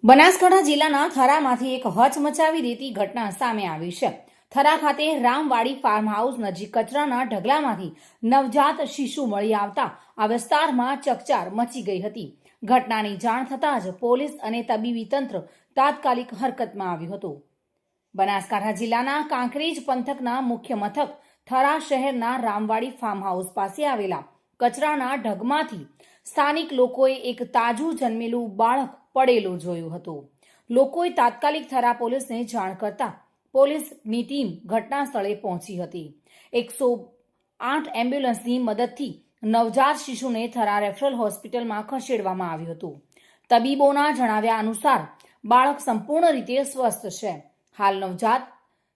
બનાસકાંઠા જિલ્લાના થરામાંથી એક હચમચાવી દેતી ઘટના સામે આવી છે। થરા ખાતે રામવાડી ફાર્મ હાઉસ નજીક કચરાના ઢગલામાંથી નવજાત શિશુ મળી આવતા આ વિસ્તારમાં ચકચાર મચી ગઈ હતી। ઘટનાની જાણ થતાં જ પોલીસ અને તબીબી તંત્ર તાત્કાલિક હરકતમાં આવ્યું હતું। બનાસકાંઠા જિલ્લાના કાંકરેજ પંથકના મુખ્ય મથક થરા શહેરના રામવાડી ફાર્મ હાઉસ પાસે આવેલા કચરાના ઢગમાંથી સ્થાનિક લોકોએ એક તાજું જન્મેલું બાળક પડેલું જોયું હતું। લોકોએ તાત્કાલિક થરા પોલીસને જાણ કરતા પોલીસની ટીમ ઘટના સ્થળે પહોંચી હતી। 108 એમ્બ્યુલન્સની મદદથી નવજાત શિશુને થરા રેફરલ હોસ્પિટલમાં ખસેડવામાં આવ્યું હતું। તબીબોના જણાવ્યા અનુસાર બાળક સંપૂર્ણ રીતે સ્વસ્થ છે। હાલ નવજાત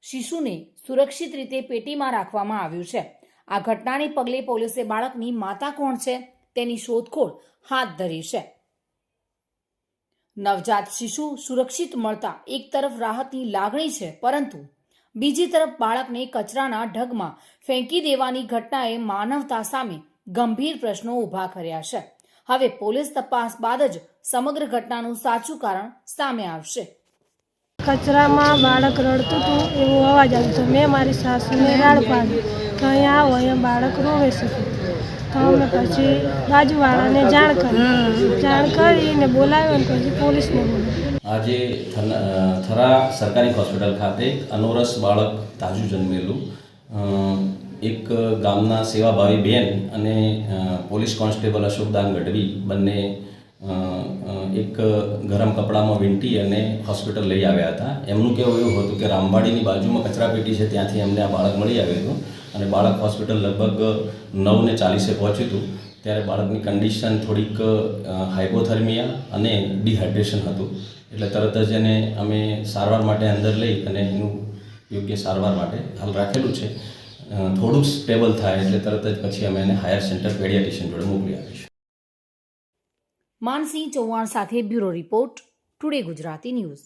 શિશુને સુરક્ષિત રીતે પેટીમાં રાખવામાં આવ્યું છે। આ ઘટનાને પગલે પોલીસે બાળકની માતા કોણ છે તેની શોધખોળ હાથ ધરી છે। નવજાત શિશુ સુરક્ષિત મળતા એક તરફ રાહતની લાગણી છે, પરંતુ બીજી તરફ બાળકને કચરાના ઢગમાં ફેંકી દેવાની ઘટનાએ માનવતા સામે ગંભીર પ્રશ્નો ઊભા કર્યા છે। હવે પોલીસ તપાસ બાદ જ સમગ્ર ઘટનાનું સાચું કારણ સામે આવશે। કચરામાં બાળક રડતું હતું એવો અવાજ આવતો। મેં મારી સાસુને રાડ પાડી કે અહીંયા આવો, અહીંયા બાળક રોવે છે। તો અમે પછી બાજુવાળાને જાણ કરીને બોલાવ્યો ને પછી પોલીસને બોલાવ્યો। આજે થરા સરકારી હોસ્પિટલ ખાતે અનોરસ બાળક તાજું જન્મેલું એક ગામના સેવાભાવી બેન અને પોલીસ કોન્સ્ટેબલ અશોકદાન ગઢવી બંને એક ગરમ કપડામાં વીંટી અને હોસ્પિટલ લઈ આવ્યા હતા। એમનું કહેવું એવું હતું કે રામવાડીની બાજુમાં કચરાપેટી છે, ત્યાંથી એમને આ બાળક મળી આવ્યું હતું અને બાળક હોસ્પિટલ લગભગ 9:40 પહોંચ્યું હતું। ત્યારે બાળકની કન્ડિશન થોડીક હાઇપોથર્મિયા અને ડિહાઇડ્રેશન હતું, એટલે તરત જ એને અમે સારવાર માટે અંદર લઈ અને એનું યોગ્ય સારવાર માટે હાલ રાખેલું છે। થોડુંક સ્ટેબલ થાય એટલે તરત જ પછી અમે એને હાયર સેન્ટર પેડિયાટ્રિશિયન જોડે મોકલી આપીશું। માનસિંહ ચૌહાણ સાથે bureau report, today Gujarati news.